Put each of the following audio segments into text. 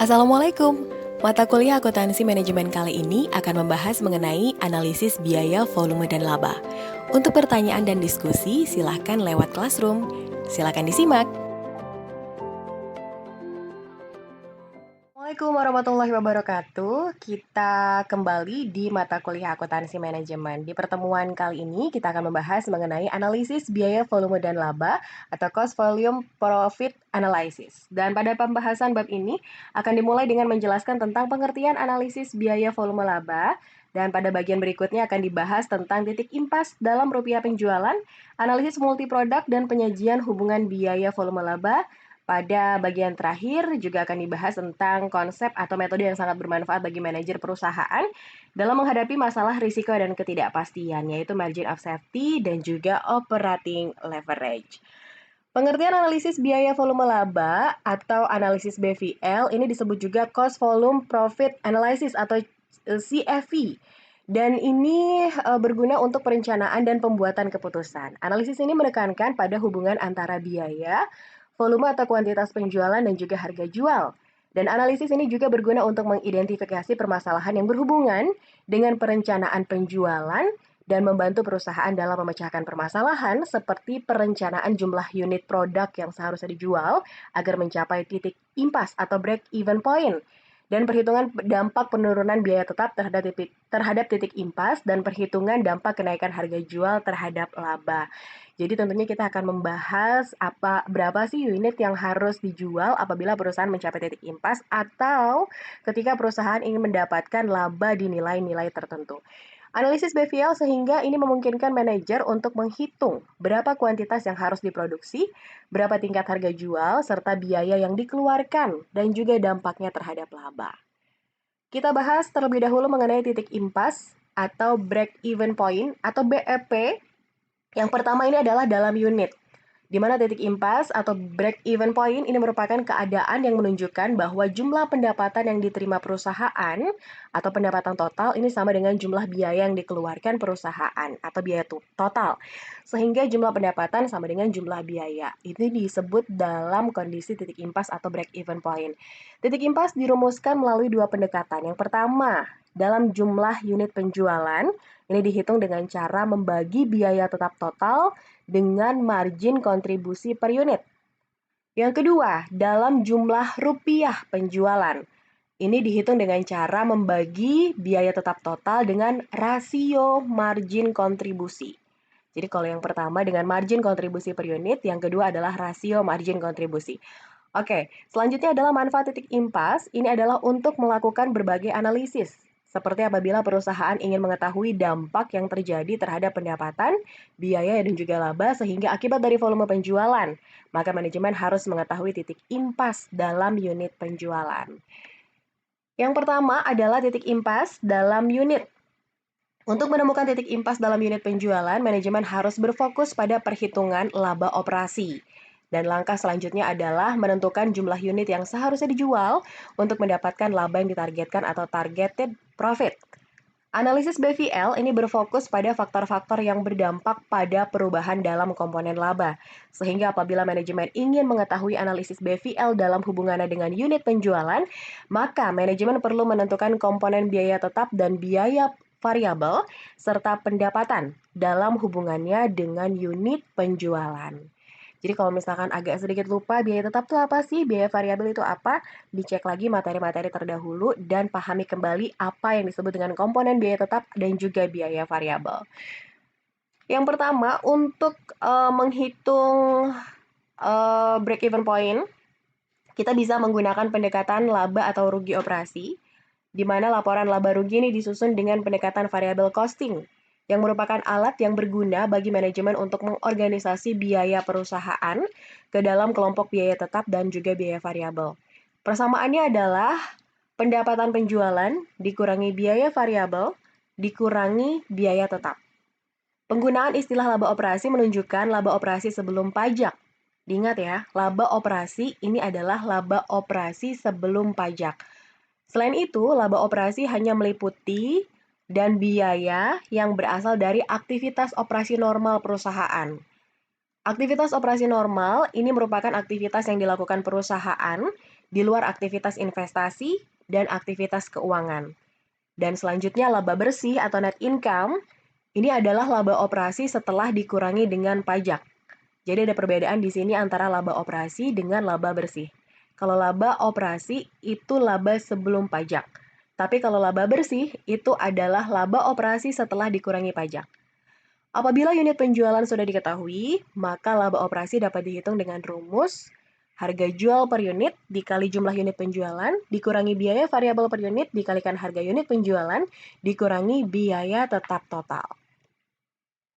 Assalamualaikum. Mata kuliah akuntansi manajemen kali ini akan membahas mengenai analisis biaya, volume, dan laba. Untuk pertanyaan dan diskusi, silahkan lewat Classroom. Silahkan disimak. Assalamualaikum warahmatullahi wabarakatuh. Kita kembali di mata kuliah akuntansi manajemen. Di pertemuan kali ini kita akan membahas mengenai analisis biaya, volume, dan laba atau cost volume profit analysis. Dan pada pembahasan bab ini akan dimulai dengan menjelaskan tentang pengertian analisis biaya, volume, laba. Dan pada bagian berikutnya akan dibahas tentang titik impas dalam rupiah penjualan, analisis multiproduk, dan penyajian hubungan biaya, volume, laba. Pada bagian terakhir juga akan dibahas tentang konsep atau metode yang sangat bermanfaat bagi manajer perusahaan dalam menghadapi masalah risiko dan ketidakpastian, yaitu margin of safety dan juga operating leverage. Pengertian analisis biaya, volume, laba atau analisis BVL ini disebut juga cost volume profit analysis atau CFP. Dan ini berguna untuk perencanaan dan pembuatan keputusan. Analisis ini menekankan pada hubungan antara biaya, volume atau kuantitas penjualan, dan juga harga jual. Dan analisis ini juga berguna untuk mengidentifikasi permasalahan yang berhubungan dengan perencanaan penjualan dan membantu perusahaan dalam memecahkan permasalahan seperti perencanaan jumlah unit produk yang seharusnya dijual agar mencapai titik impas atau break-even point, dan perhitungan dampak penurunan biaya tetap terhadap titik impas dan perhitungan dampak kenaikan harga jual terhadap laba. Jadi tentunya kita akan membahas berapa sih unit yang harus dijual apabila perusahaan mencapai titik impas atau ketika perusahaan ingin mendapatkan laba di nilai-nilai tertentu. Analisis BVL sehingga ini memungkinkan manajer untuk menghitung berapa kuantitas yang harus diproduksi, berapa tingkat harga jual, serta biaya yang dikeluarkan, dan juga dampaknya terhadap laba. Kita bahas terlebih dahulu mengenai titik impas atau break-even point atau BEP. Yang pertama ini adalah dalam unit, di mana titik impas atau break-even point ini merupakan keadaan yang menunjukkan bahwa jumlah pendapatan yang diterima perusahaan atau pendapatan total ini sama dengan jumlah biaya yang dikeluarkan perusahaan atau biaya total. Sehingga jumlah pendapatan sama dengan jumlah biaya. Ini disebut dalam kondisi titik impas atau break-even point. Titik impas dirumuskan melalui dua pendekatan. Yang pertama, dalam jumlah unit penjualan, ini dihitung dengan cara membagi biaya tetap total dengan margin kontribusi per unit. Yang kedua, dalam jumlah rupiah penjualan. Ini dihitung dengan cara membagi biaya tetap total dengan rasio margin kontribusi. Jadi kalau yang pertama dengan margin kontribusi per unit, yang kedua adalah rasio margin kontribusi. Oke, selanjutnya adalah manfaat titik impas. Ini adalah untuk melakukan berbagai analisis. Seperti apabila perusahaan ingin mengetahui dampak yang terjadi terhadap pendapatan, biaya, dan juga laba sehingga akibat dari volume penjualan. Maka manajemen harus mengetahui titik impas dalam unit penjualan. Yang pertama adalah titik impas dalam unit. Untuk menemukan titik impas dalam unit penjualan, manajemen harus berfokus pada perhitungan laba operasi. Dan langkah selanjutnya adalah menentukan jumlah unit yang seharusnya dijual untuk mendapatkan laba yang ditargetkan atau targeted profit. Analisis BVL ini berfokus pada faktor-faktor yang berdampak pada perubahan dalam komponen laba. Sehingga apabila manajemen ingin mengetahui analisis BVL dalam hubungannya dengan unit penjualan, maka manajemen perlu menentukan komponen biaya tetap dan biaya variabel serta pendapatan dalam hubungannya dengan unit penjualan. Jadi kalau misalkan agak sedikit lupa biaya tetap itu apa sih, biaya variabel itu apa, dicek lagi materi-materi terdahulu dan pahami kembali apa yang disebut dengan komponen biaya tetap dan juga biaya variabel. Yang pertama, untuk menghitung break-even point, kita bisa menggunakan pendekatan laba atau rugi operasi, di mana laporan laba rugi ini disusun dengan pendekatan variable costing, yang merupakan alat yang berguna bagi manajemen untuk mengorganisasi biaya perusahaan ke dalam kelompok biaya tetap dan juga biaya variabel. Persamaannya adalah pendapatan penjualan dikurangi biaya variabel dikurangi biaya tetap. Penggunaan istilah laba operasi menunjukkan laba operasi sebelum pajak. Diingat ya, laba operasi ini adalah laba operasi sebelum pajak. Selain itu, laba operasi hanya meliputi dan biaya yang berasal dari aktivitas operasi normal perusahaan. Aktivitas operasi normal ini merupakan aktivitas yang dilakukan perusahaan di luar aktivitas investasi dan aktivitas keuangan. Dan selanjutnya laba bersih atau net income, ini adalah laba operasi setelah dikurangi dengan pajak. Jadi ada perbedaan di sini antara laba operasi dengan laba bersih. Kalau laba operasi itu laba sebelum pajak. Tapi kalau laba bersih itu adalah laba operasi setelah dikurangi pajak. Apabila unit penjualan sudah diketahui, maka laba operasi dapat dihitung dengan rumus harga jual per unit dikali jumlah unit penjualan, dikurangi biaya variabel per unit, dikalikan harga unit penjualan, dikurangi biaya tetap total.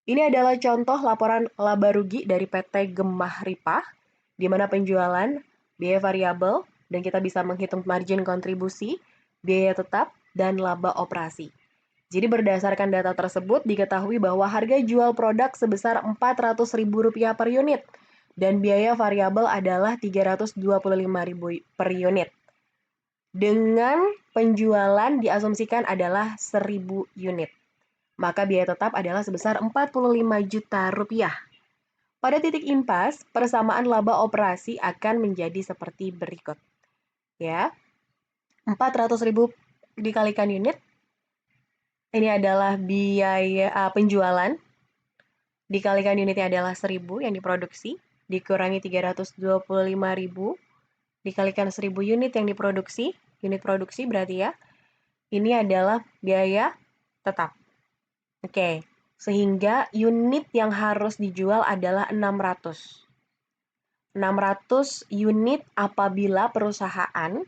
Ini adalah contoh laporan laba rugi dari PT Gemah Ripah, di mana penjualan, biaya variabel, dan kita bisa menghitung margin kontribusi, biaya tetap, dan laba operasi. Jadi berdasarkan data tersebut diketahui bahwa harga jual produk sebesar Rp400.000 per unit dan biaya variabel adalah Rp325.000 per unit. Dengan penjualan diasumsikan adalah 1.000 unit. Maka biaya tetap adalah sebesar Rp45 juta. Pada titik impas, persamaan laba operasi akan menjadi seperti berikut. Ya, 400.000 dikalikan unit, ini adalah biaya penjualan, dikalikan unitnya adalah 1.000 yang diproduksi, dikurangi 325.000, dikalikan 1.000 unit yang diproduksi, unit produksi berarti ya, ini adalah biaya tetap. Oke, sehingga unit yang harus dijual adalah 600. 600 unit apabila perusahaan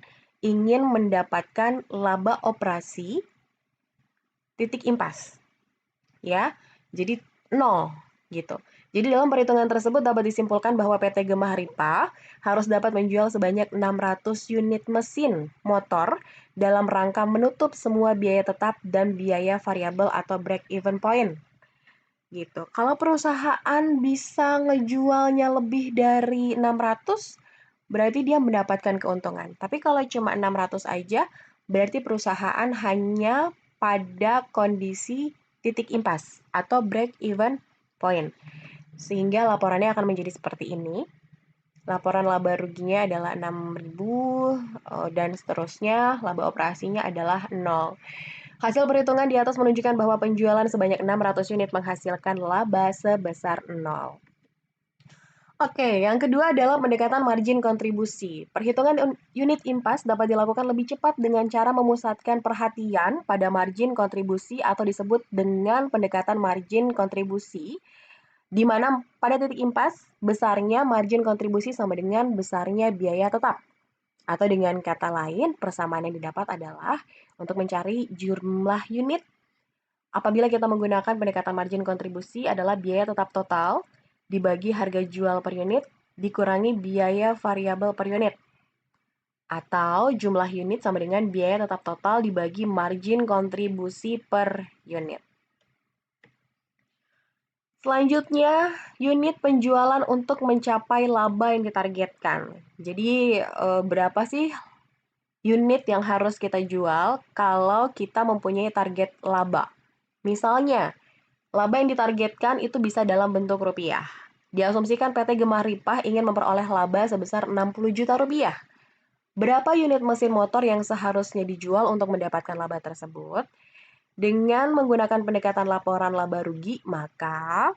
ingin mendapatkan laba operasi titik impas. Ya, jadi 0 gitu. Jadi dalam perhitungan tersebut dapat disimpulkan bahwa PT Gemah Ripah harus dapat menjual sebanyak 600 unit mesin motor dalam rangka menutup semua biaya tetap dan biaya variabel atau break even point. Gitu. Kalau perusahaan bisa ngejualnya lebih dari 600, berarti dia mendapatkan keuntungan. Tapi kalau cuma 600 aja, berarti perusahaan hanya pada kondisi titik impas atau break even point. Sehingga laporannya akan menjadi seperti ini. Laporan laba ruginya adalah 6.000 dan seterusnya, laba operasinya adalah 0. Hasil perhitungan di atas menunjukkan bahwa penjualan sebanyak 600 unit menghasilkan laba sebesar 0. Oke, yang kedua adalah pendekatan margin kontribusi. Perhitungan unit impas dapat dilakukan lebih cepat dengan cara memusatkan perhatian pada margin kontribusi atau disebut dengan pendekatan margin kontribusi, di mana pada titik impas, besarnya margin kontribusi sama dengan besarnya biaya tetap. Atau dengan kata lain, persamaan yang didapat adalah untuk mencari jumlah unit. Apabila kita menggunakan pendekatan margin kontribusi adalah biaya tetap total dibagi harga jual per unit dikurangi biaya variabel per unit. Atau jumlah unit sama dengan biaya tetap total dibagi margin kontribusi per unit. Selanjutnya, unit penjualan untuk mencapai laba yang ditargetkan. Jadi, berapa sih unit yang harus kita jual kalau kita mempunyai target laba? Misalnya, laba yang ditargetkan itu bisa dalam bentuk rupiah. Diasumsikan PT Gemah Ripah ingin memperoleh laba sebesar 60 juta rupiah. Berapa unit mesin motor yang seharusnya dijual untuk mendapatkan laba tersebut? Dengan menggunakan pendekatan laporan laba rugi, maka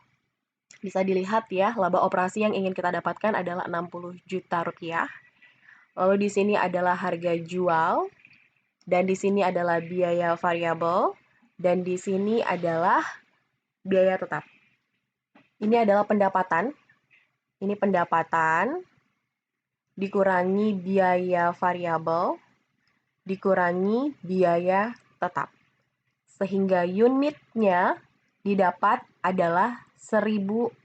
bisa dilihat ya, laba operasi yang ingin kita dapatkan adalah 60 juta rupiah. Lalu di sini adalah harga jual, dan di sini adalah biaya variabel, dan di sini adalah biaya tetap. Ini adalah pendapatan. Ini pendapatan dikurangi biaya variabel, dikurangi biaya tetap. Sehingga unitnya didapat adalah 1.400.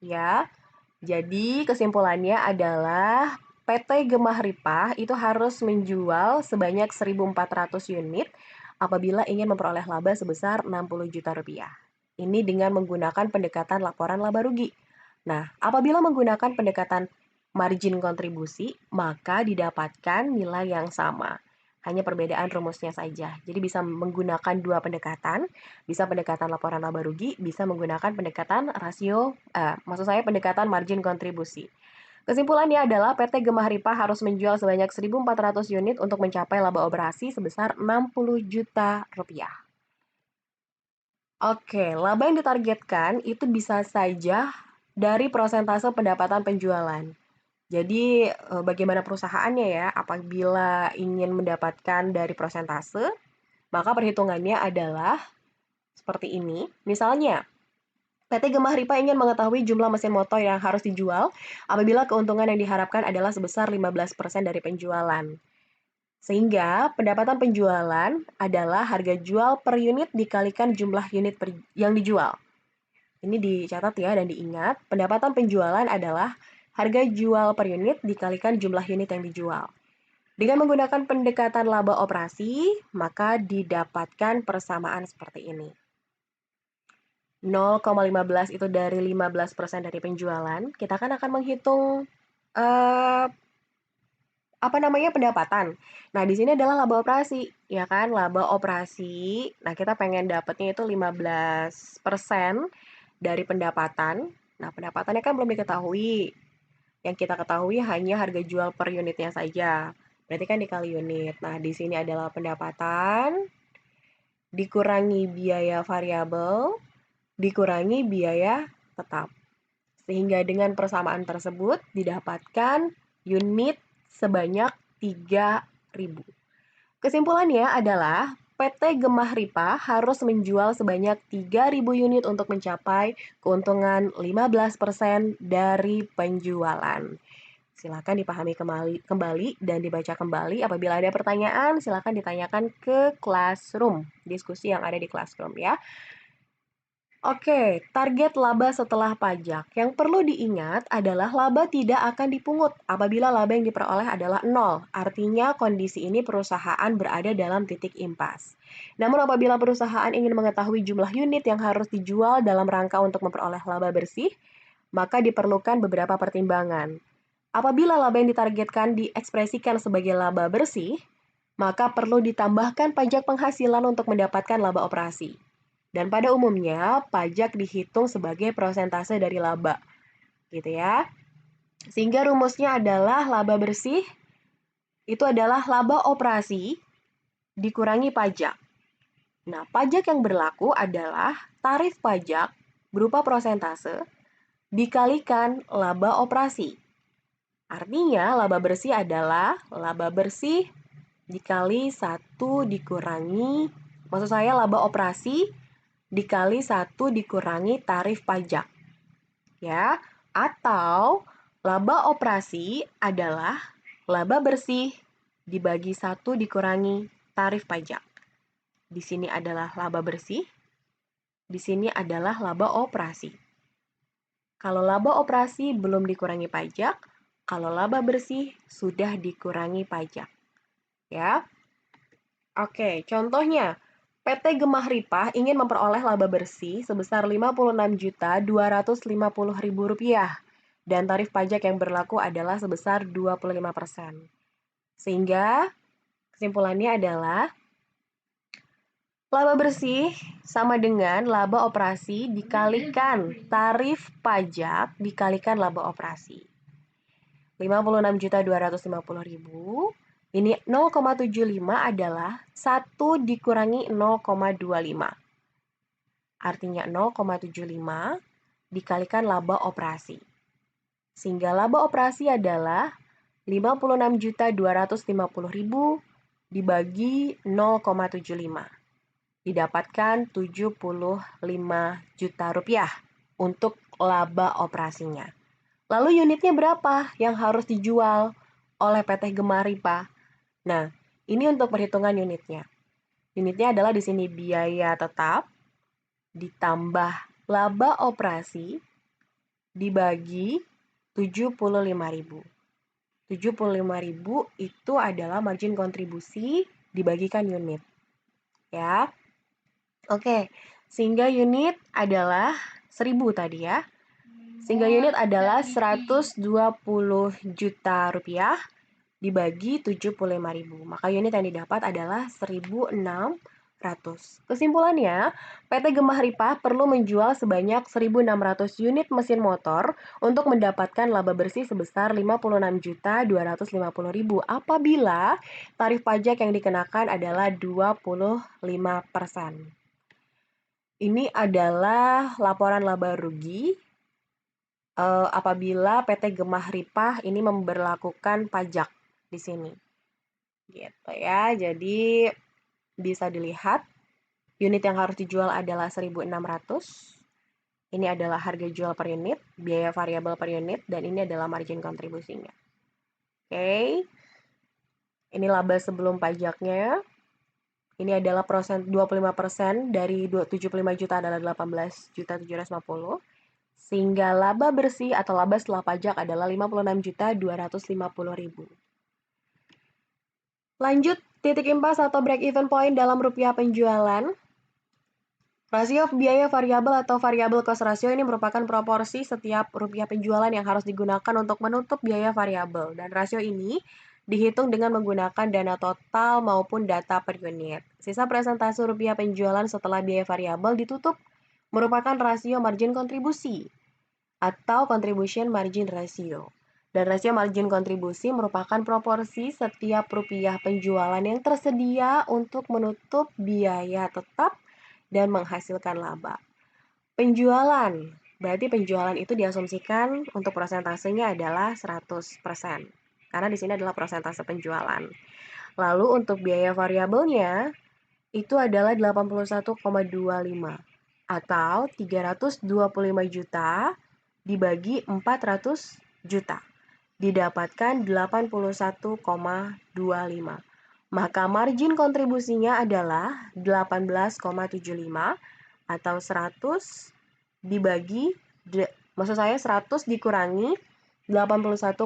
Ya, jadi kesimpulannya adalah PT Gemah Ripah itu harus menjual sebanyak 1.400 unit apabila ingin memperoleh laba sebesar 60 juta rupiah. Ini dengan menggunakan pendekatan laporan laba rugi. Nah, apabila menggunakan pendekatan margin kontribusi, maka didapatkan nilai yang sama. Hanya perbedaan rumusnya saja. Jadi bisa menggunakan dua pendekatan, bisa pendekatan laporan laba rugi, bisa menggunakan pendekatan rasio, maksud saya pendekatan margin kontribusi. Kesimpulannya adalah PT Gemah Ripah harus menjual sebanyak 1.400 unit untuk mencapai laba operasi sebesar 60 juta rupiah. Oke, laba yang ditargetkan itu bisa saja dari persentase pendapatan penjualan. Jadi, bagaimana perusahaannya ya, apabila ingin mendapatkan dari persentase, maka perhitungannya adalah seperti ini. Misalnya, PT Gemah Ripa ingin mengetahui jumlah mesin motor yang harus dijual apabila keuntungan yang diharapkan adalah sebesar 15% dari penjualan. Sehingga pendapatan penjualan adalah harga jual per unit dikalikan jumlah unit yang dijual. Ini dicatat ya dan diingat, pendapatan penjualan adalah harga jual per unit dikalikan jumlah unit yang dijual. Dengan menggunakan pendekatan laba operasi, maka didapatkan persamaan seperti ini. 0,15 itu dari 15% dari penjualan, kita kan akan menghitung eh, pendapatan. Nah, di sini adalah laba operasi, ya kan? Laba operasi. Nah, kita pengen dapatnya itu 15% dari pendapatan. Nah, pendapatannya kan belum diketahui. Yang kita ketahui hanya harga jual per unitnya saja. Berarti kan dikali unit. Nah, di sini adalah pendapatan dikurangi biaya variabel dikurangi biaya tetap. Sehingga dengan persamaan tersebut didapatkan unit sebanyak 3.000. Kesimpulannya adalah PT Gemah Ripa harus menjual sebanyak 3.000 unit untuk mencapai keuntungan 15% dari penjualan. Silakan dipahami kembali dan dibaca kembali. Apabila ada pertanyaan, silakan ditanyakan ke Classroom, diskusi yang ada di Classroom ya. Oke, target laba setelah pajak. Yang perlu diingat adalah laba tidak akan dipungut apabila laba yang diperoleh adalah nol. Artinya kondisi ini perusahaan berada dalam titik impas. Namun apabila perusahaan ingin mengetahui jumlah unit yang harus dijual dalam rangka untuk memperoleh laba bersih, maka diperlukan beberapa pertimbangan. Apabila laba yang ditargetkan diekspresikan sebagai laba bersih, maka perlu ditambahkan pajak penghasilan untuk mendapatkan laba operasi. Dan pada umumnya, pajak dihitung sebagai persentase dari laba, gitu ya. Sehingga rumusnya adalah laba bersih itu adalah laba operasi dikurangi pajak. Nah, pajak yang berlaku adalah tarif pajak berupa persentase dikalikan laba operasi. Artinya, laba bersih adalah laba bersih dikali 1 dikurangi, maksud saya laba operasi dikali 1 dikurangi tarif pajak. Ya, atau laba operasi adalah laba bersih dibagi 1 dikurangi tarif pajak. Di sini adalah laba bersih, di sini adalah laba operasi. Kalau laba operasi belum dikurangi pajak, kalau laba bersih sudah dikurangi pajak. Ya. Oke, contohnya PT Gemah Ripah ingin memperoleh laba bersih sebesar Rp56.250.000 dan tarif pajak yang berlaku adalah sebesar 25%. Sehingga kesimpulannya adalah laba bersih sama dengan laba operasi dikalikan tarif pajak dikalikan laba operasi. 56.250.000 ini 0,75 adalah 1 dikurangi 0,25. Artinya 0,75 dikalikan laba operasi. Sehingga laba operasi adalah 56.250.000 dibagi 0,75. Didapatkan 75 juta rupiah untuk laba operasinya. Lalu unitnya berapa yang harus dijual oleh PT Gemah Ripa? Nah, ini untuk perhitungan unitnya. Unitnya adalah di sini biaya tetap ditambah laba operasi dibagi 75.000. 75.000 itu adalah margin kontribusi dibagikan unit. Ya. Oke, sehingga unit adalah 1.000 tadi ya. Sehingga unit adalah 120 juta rupiah dibagi 75.000. Maka unit yang didapat adalah 1.006 Kesimpulannya, PT Gemah Ripah perlu menjual sebanyak 1.600 unit mesin motor untuk mendapatkan laba bersih sebesar 56.250.000 apabila tarif pajak yang dikenakan adalah 25%. Ini adalah laporan laba rugi apabila PT Gemah Ripah ini memberlakukan pajak di sini. Gitu ya. Jadi bisa dilihat unit yang harus dijual adalah 1.600. Ini adalah harga jual per unit, biaya variabel per unit, dan ini adalah margin kontribusinya. Oke. Ini laba sebelum pajaknya. Ini adalah 25% dari 75 juta adalah 18.750. Sehingga laba bersih atau laba setelah pajak adalah 56.250.000. Lanjut, titik impas atau break even point dalam rupiah penjualan. Rasio biaya variabel atau variable cost ratio ini merupakan proporsi setiap rupiah penjualan yang harus digunakan untuk menutup biaya variabel. Dan rasio ini dihitung dengan menggunakan dana total maupun data per unit. Sisa presentase rupiah penjualan setelah biaya variabel ditutup merupakan rasio margin kontribusi atau contribution margin ratio. Dan rasio margin kontribusi merupakan proporsi setiap rupiah penjualan yang tersedia untuk menutup biaya tetap dan menghasilkan laba. Penjualan, berarti penjualan itu diasumsikan untuk persentasenya adalah 100%. Karena di sini adalah persentase penjualan. Lalu untuk biaya variabelnya itu adalah 81,25 atau 325 juta dibagi 400 juta. Didapatkan 81,25. Maka margin kontribusinya adalah 18,75 atau 100 dibagi, maksud saya 100 dikurangi 81,25.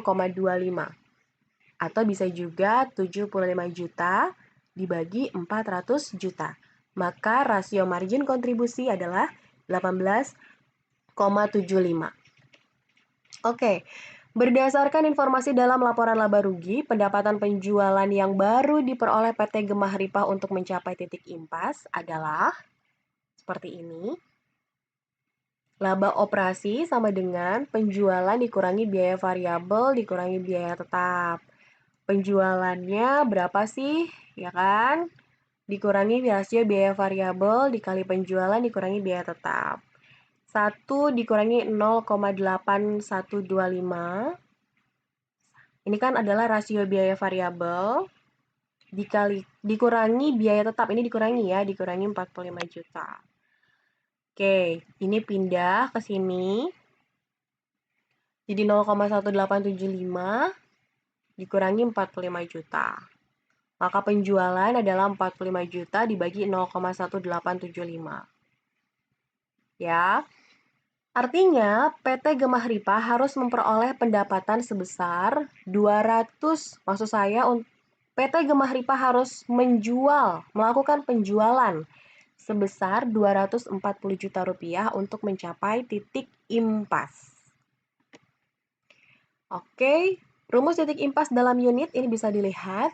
Atau bisa juga 75 juta dibagi 400 juta. Maka rasio margin kontribusi adalah 18,75. Oke, berdasarkan informasi dalam laporan laba rugi, pendapatan penjualan yang baru diperoleh PT Gemah Ripah untuk mencapai titik impas adalah seperti ini. Laba operasi sama dengan penjualan dikurangi biaya variabel dikurangi biaya tetap. Penjualannya berapa sih? Ya kan? Dikurangi rasio biaya variabel dikali penjualan dikurangi biaya tetap. 1 dikurangi 0,8125. Ini kan adalah rasio biaya variabel dikurangi biaya tetap. Ini dikurangi ya, dikurangi 45 juta. Oke, ini pindah ke sini. Jadi 0,1875 dikurangi 45 juta. Maka penjualan adalah 45 juta dibagi 0,1875. Ya. Artinya, PT Gemah Ripah harus memperoleh pendapatan sebesar 200, maksud saya PT Gemah Ripah harus melakukan penjualan sebesar 240 juta rupiah untuk mencapai titik impas. Oke, rumus titik impas dalam unit ini bisa dilihat.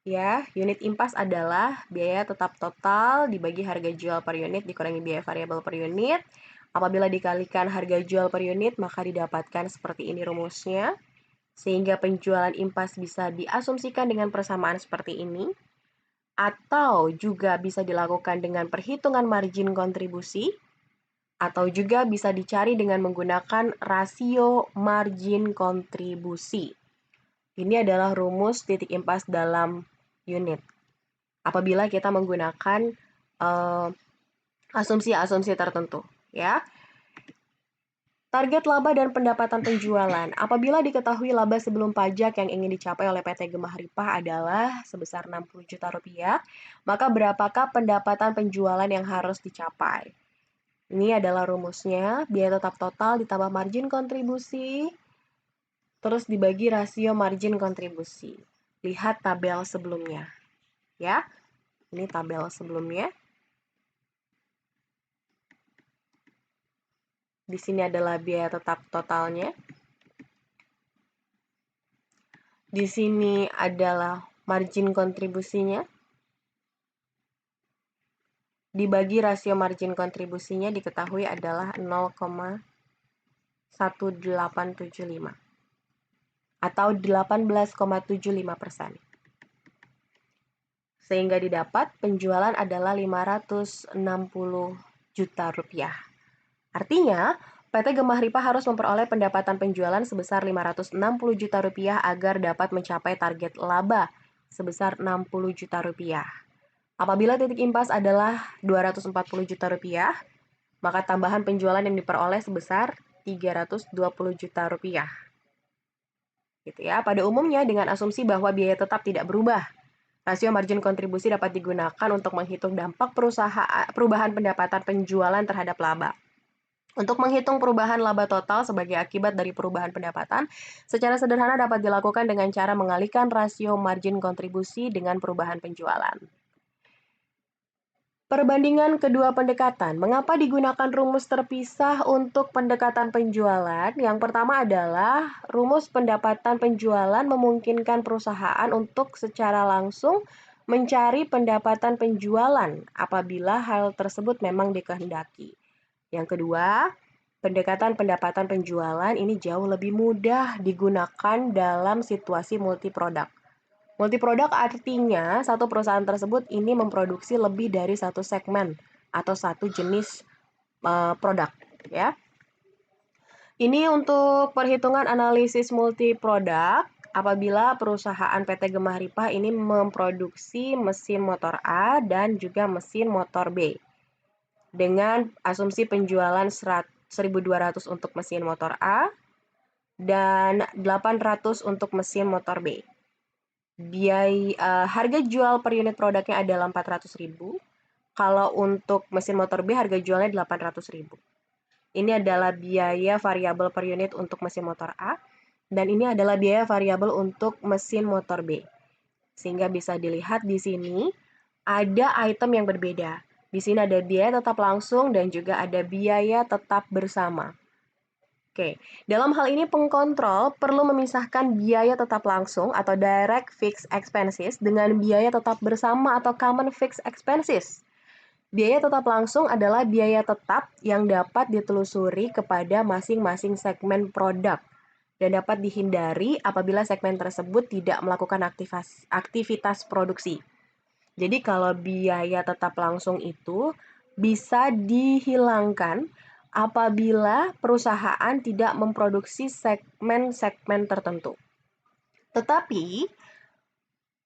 Ya, unit impas adalah biaya tetap total dibagi harga jual per unit dikurangi biaya variabel per unit. Apabila dikalikan harga jual per unit, maka didapatkan seperti ini rumusnya. Sehingga penjualan impas bisa diasumsikan dengan persamaan seperti ini. Atau juga bisa dilakukan dengan perhitungan margin kontribusi. Atau juga bisa dicari dengan menggunakan rasio margin kontribusi. Ini adalah rumus titik impas dalam unit. Apabila kita menggunakan asumsi-asumsi tertentu, ya. Target laba dan pendapatan penjualan. Apabila diketahui laba sebelum pajak yang ingin dicapai oleh PT Gemah Ripah adalah sebesar 60 juta rupiah, maka berapakah pendapatan penjualan yang harus dicapai? Ini adalah rumusnya, biaya tetap total ditambah margin kontribusi, terus dibagi rasio margin kontribusi. Lihat tabel sebelumnya. Ya, ini tabel sebelumnya. Di sini adalah biaya tetap totalnya. Di sini adalah margin kontribusinya. dibagi rasio margin kontribusinya diketahui adalah 0,1875 atau 18,75%. Sehingga didapat penjualan adalah 560 juta rupiah. Artinya, PT Gemah Ripah harus memperoleh pendapatan penjualan sebesar 560 juta rupiah agar dapat mencapai target laba sebesar 60 juta rupiah. Apabila titik impas adalah 240 juta rupiah, maka tambahan penjualan yang diperoleh sebesar 320 juta rupiah. Gitu ya. Pada umumnya dengan asumsi bahwa biaya tetap tidak berubah, rasio margin kontribusi dapat digunakan untuk menghitung dampak perubahan pendapatan penjualan terhadap laba. Untuk menghitung perubahan laba total sebagai akibat dari perubahan pendapatan, secara sederhana dapat dilakukan dengan cara mengalihkan rasio margin kontribusi dengan perubahan penjualan. Perbandingan kedua pendekatan. Mengapa digunakan rumus terpisah untuk pendekatan penjualan? Yang pertama adalah rumus pendapatan penjualan memungkinkan perusahaan untuk secara langsung mencari pendapatan penjualan apabila hal tersebut memang dikehendaki. Yang kedua, pendekatan pendapatan penjualan ini jauh lebih mudah digunakan dalam situasi multiproduk. Multiproduk artinya satu perusahaan tersebut ini memproduksi lebih dari satu segmen atau satu jenis produk, ya. Ini untuk perhitungan analisis multiproduk apabila perusahaan PT Gemah Ripah ini memproduksi mesin motor A dan juga mesin motor B dengan asumsi penjualan 1.200 untuk mesin motor A dan 800 untuk mesin motor B. Harga jual per unit produknya adalah 400.000. Kalau untuk mesin motor B harga jualnya 800.000. Ini adalah biaya variabel per unit untuk mesin motor A dan ini adalah biaya variabel untuk mesin motor B. Sehingga bisa dilihat di sini ada item yang berbeda. Di sini ada biaya tetap langsung dan juga ada biaya tetap bersama. Oke, dalam hal ini pengkontrol perlu memisahkan biaya tetap langsung atau direct fixed expenses dengan biaya tetap bersama atau common fixed expenses. Biaya tetap langsung adalah biaya tetap yang dapat ditelusuri kepada masing-masing segmen produk dan dapat dihindari apabila segmen tersebut tidak melakukan aktivitas produksi. Jadi kalau biaya tetap langsung itu bisa dihilangkan apabila perusahaan tidak memproduksi segmen-segmen tertentu. Tetapi,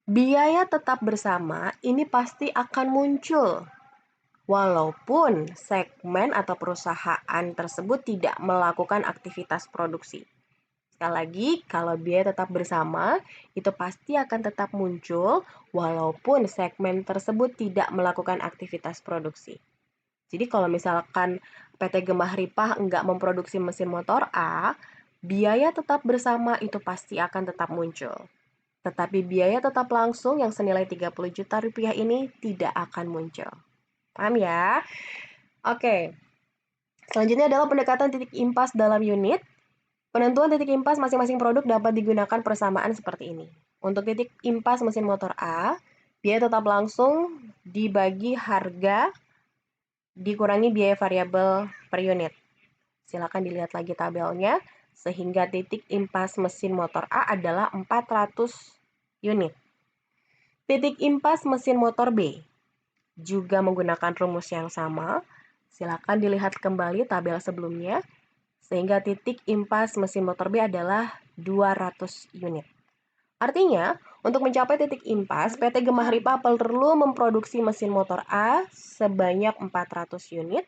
biaya tetap bersama ini pasti akan muncul walaupun segmen atau perusahaan tersebut tidak melakukan aktivitas produksi. Sekali lagi, kalau biaya tetap bersama, itu pasti akan tetap muncul walaupun segmen tersebut tidak melakukan aktivitas produksi. Jadi kalau misalkan PT Gemah Ripah enggak memproduksi mesin motor A, biaya tetap bersama itu pasti akan tetap muncul. Tetapi biaya tetap langsung yang senilai 30 juta rupiah ini tidak akan muncul. Paham ya? Oke. Selanjutnya adalah pendekatan titik impas dalam unit. Penentuan titik impas masing-masing produk dapat digunakan persamaan seperti ini. Untuk titik impas mesin motor A, biaya tetap langsung dibagi harga dikurangi biaya variabel per unit. Silakan dilihat lagi tabelnya, sehingga titik impas mesin motor A adalah 400 unit. Titik impas mesin motor B juga menggunakan rumus yang sama. Silakan dilihat kembali tabel sebelumnya, sehingga titik impas mesin motor B adalah 200 unit. Artinya, untuk mencapai titik impas, PT Gemah Ripah perlu memproduksi mesin motor A sebanyak 400 unit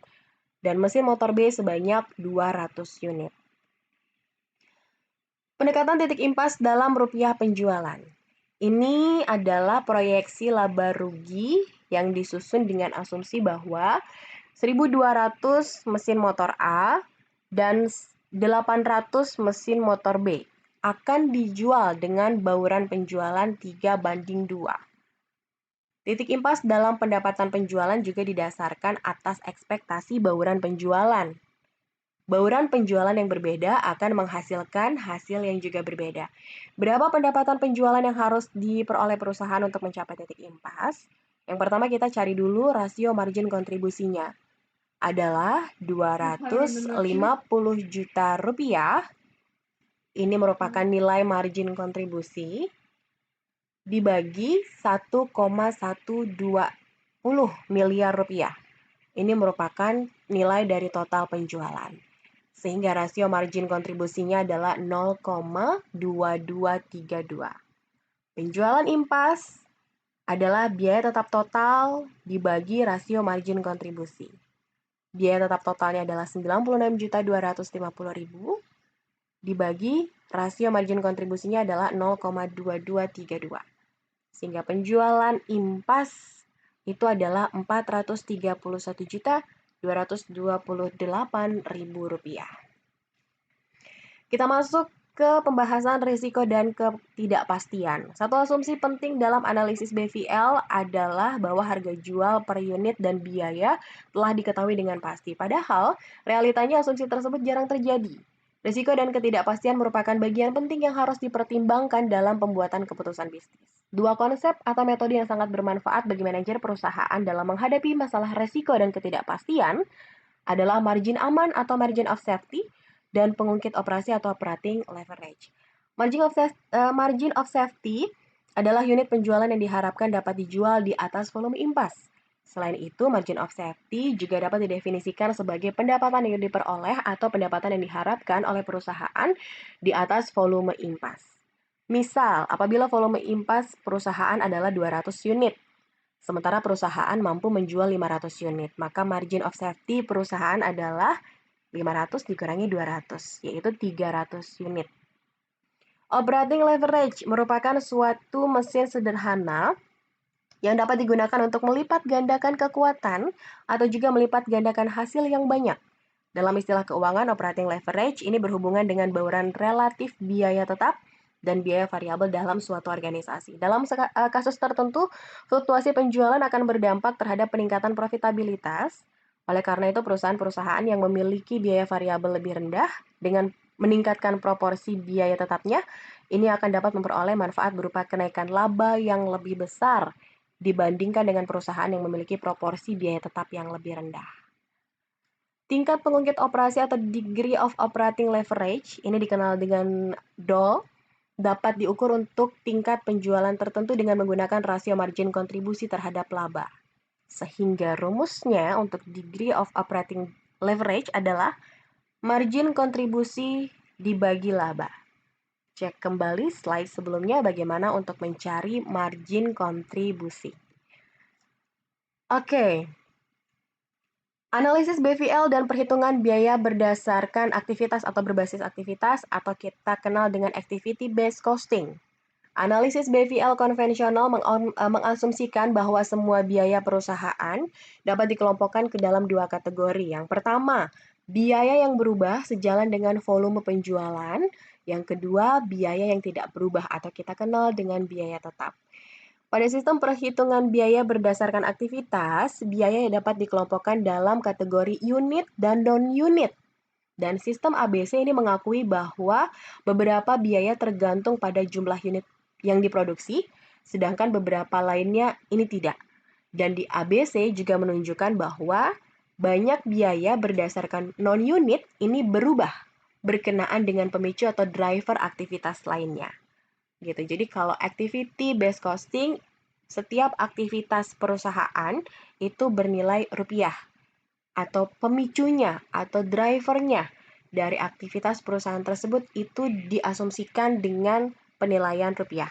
dan mesin motor B sebanyak 200 unit. Pendekatan titik impas dalam rupiah penjualan. Ini adalah proyeksi laba rugi yang disusun dengan asumsi bahwa 1.200 mesin motor A dan 800 mesin motor B akan dijual dengan bauran penjualan 3:2. Titik impas dalam pendapatan penjualan juga didasarkan atas ekspektasi bauran penjualan. Bauran penjualan yang berbeda akan menghasilkan hasil yang juga berbeda. Berapa pendapatan penjualan yang harus diperoleh perusahaan untuk mencapai titik impas? Yang pertama kita cari dulu rasio margin kontribusinya. Adalah 250 juta rupiah. Ini merupakan nilai margin kontribusi dibagi 1,120 miliar rupiah. Ini merupakan nilai dari total penjualan. Sehingga rasio margin kontribusinya adalah 0,2232. Penjualan impas adalah biaya tetap total dibagi rasio margin kontribusi. Biaya tetap totalnya adalah 96.250.000 dibagi rasio margin kontribusinya adalah 0,2232. Sehingga penjualan impas itu adalah Rp431.228.000. Kita masuk ke pembahasan risiko dan ketidakpastian. Satu asumsi penting dalam analisis BVL adalah bahwa harga jual per unit dan biaya telah diketahui dengan pasti. Padahal, realitanya asumsi tersebut jarang terjadi. Risiko dan ketidakpastian merupakan bagian penting yang harus dipertimbangkan dalam pembuatan keputusan bisnis. Dua konsep atau metode yang sangat bermanfaat bagi manajer perusahaan dalam menghadapi masalah risiko dan ketidakpastian adalah margin aman atau margin of safety dan pengungkit operasi atau operating leverage. Margin of safety adalah unit penjualan yang diharapkan dapat dijual di atas volume impas. Selain itu, margin of safety juga dapat didefinisikan sebagai pendapatan yang diperoleh atau pendapatan yang diharapkan oleh perusahaan di atas volume impas. Misal, apabila volume impas perusahaan adalah 200 unit, sementara perusahaan mampu menjual 500 unit, maka margin of safety perusahaan adalah 500 dikurangi 200, yaitu 300 unit. Operating leverage merupakan suatu mesin sederhana yang dapat digunakan untuk melipat gandakan kekuatan atau juga melipat gandakan hasil yang banyak. Dalam istilah keuangan, operating leverage ini berhubungan dengan bauran relatif biaya tetap dan biaya variabel dalam suatu organisasi. Dalam kasus tertentu, fluktuasi penjualan akan berdampak terhadap peningkatan profitabilitas. Oleh karena itu, perusahaan-perusahaan yang memiliki biaya variabel lebih rendah dengan meningkatkan proporsi biaya tetapnya, ini akan dapat memperoleh manfaat berupa kenaikan laba yang lebih besar dibandingkan dengan perusahaan yang memiliki proporsi biaya tetap yang lebih rendah. Tingkat pengungkit operasi atau degree of operating leverage, ini dikenal dengan DOL, dapat diukur untuk tingkat penjualan tertentu dengan menggunakan rasio margin kontribusi terhadap laba. Sehingga rumusnya untuk degree of operating leverage adalah margin kontribusi dibagi laba. Cek kembali slide sebelumnya bagaimana untuk mencari margin kontribusi. Oke. Analisis BVL dan perhitungan biaya berdasarkan aktivitas atau berbasis aktivitas atau kita kenal dengan activity based costing. Analisis BVL konvensional mengasumsikan bahwa semua biaya perusahaan dapat dikelompokkan ke dalam dua kategori. Yang pertama, biaya yang berubah sejalan dengan volume penjualan. Yang kedua, biaya yang tidak berubah atau kita kenal dengan biaya tetap. Pada sistem perhitungan biaya berdasarkan aktivitas, biaya dapat dikelompokkan dalam kategori unit dan non-unit. Dan sistem ABC ini mengakui bahwa beberapa biaya tergantung pada jumlah unit yang diproduksi, sedangkan beberapa lainnya ini tidak. Dan di ABC juga menunjukkan bahwa banyak biaya berdasarkan non-unit ini berubah berkenaan dengan pemicu atau driver aktivitas lainnya. Gitu. Jadi kalau activity based costing, setiap aktivitas perusahaan itu bernilai rupiah atau pemicunya atau drivernya dari aktivitas perusahaan tersebut itu diasumsikan dengan penilaian rupiah.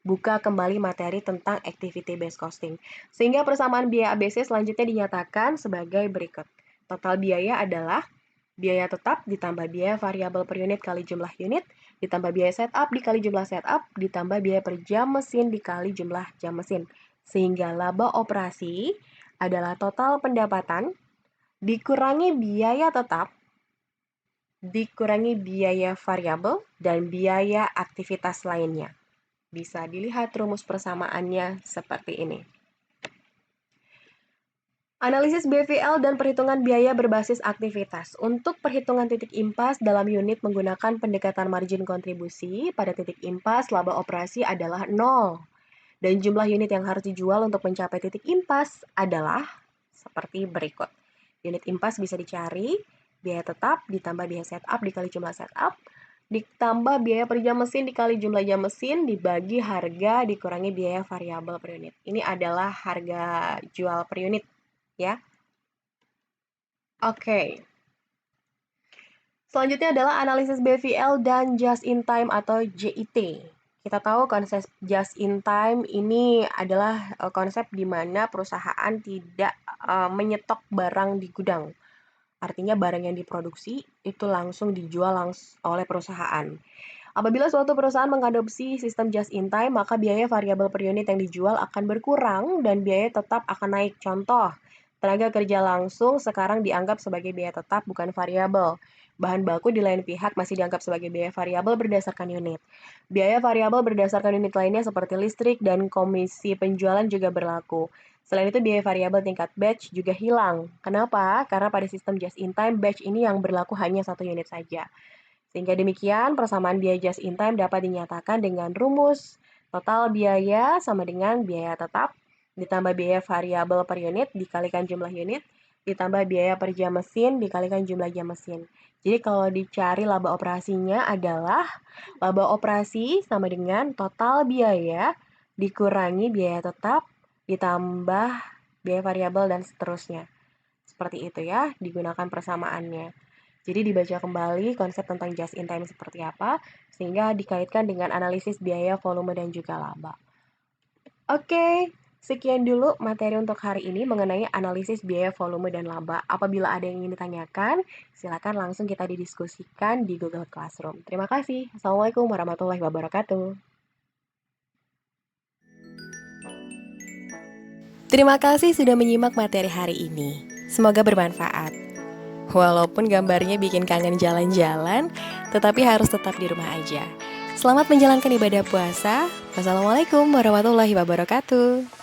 Buka kembali materi tentang activity based costing. Sehingga persamaan biaya ABC selanjutnya dinyatakan sebagai berikut. Total biaya adalah biaya tetap ditambah biaya variabel per unit kali jumlah unit, ditambah biaya setup dikali jumlah setup, ditambah biaya per jam mesin dikali jumlah jam mesin. Sehingga laba operasi adalah total pendapatan dikurangi biaya tetap, dikurangi biaya variabel, dan biaya aktivitas lainnya. Bisa dilihat rumus persamaannya seperti ini. Analisis BVL dan perhitungan biaya berbasis aktivitas. Untuk perhitungan titik impas dalam unit menggunakan pendekatan margin kontribusi, pada titik impas laba operasi adalah 0. Dan jumlah unit yang harus dijual untuk mencapai titik impas adalah seperti berikut. Unit impas bisa dicari, biaya tetap ditambah biaya setup dikali jumlah setup, ditambah biaya per jam mesin dikali jumlah jam mesin, dibagi harga dikurangi biaya variabel per unit. Ini adalah harga jual per unit, ya. Oke. Selanjutnya adalah analisis BVL dan just in time atau JIT. Kita tahu konsep just in time ini adalah konsep di mana perusahaan tidak menyetok barang di gudang. Artinya barang yang diproduksi itu langsung dijual oleh perusahaan. Apabila suatu perusahaan mengadopsi sistem just in time, maka biaya variabel per unit yang dijual akan berkurang dan biaya tetap akan naik. Contoh, tenaga kerja langsung sekarang dianggap sebagai biaya tetap bukan variabel. Bahan baku di lain pihak masih dianggap sebagai biaya variabel berdasarkan unit. Biaya variabel berdasarkan unit lainnya seperti listrik dan komisi penjualan juga berlaku. Selain itu, biaya variabel tingkat batch juga hilang. Kenapa? Karena pada sistem just in time, batch ini yang berlaku hanya satu unit saja. Sehingga demikian, persamaan biaya just in time dapat dinyatakan dengan rumus total biaya sama dengan biaya tetap ditambah biaya variabel per unit dikalikan jumlah unit ditambah biaya per jam mesin dikalikan jumlah jam mesin. Jadi kalau dicari laba operasinya adalah laba operasi sama dengan total biaya dikurangi biaya tetap ditambah biaya variabel dan seterusnya. Seperti itu ya, digunakan persamaannya. Jadi dibaca kembali konsep tentang just in time seperti apa, sehingga dikaitkan dengan analisis biaya, volume, dan juga laba. Oke, sekian dulu materi untuk hari ini mengenai analisis biaya, volume, dan laba. Apabila ada yang ingin ditanyakan, silakan langsung kita didiskusikan di Google Classroom. Terima kasih. Assalamualaikum warahmatullahi wabarakatuh. Terima kasih sudah menyimak materi hari ini. Semoga bermanfaat. Walaupun gambarnya bikin kangen jalan-jalan, tetapi harus tetap di rumah aja. Selamat menjalankan ibadah puasa. Wassalamualaikum warahmatullahi wabarakatuh.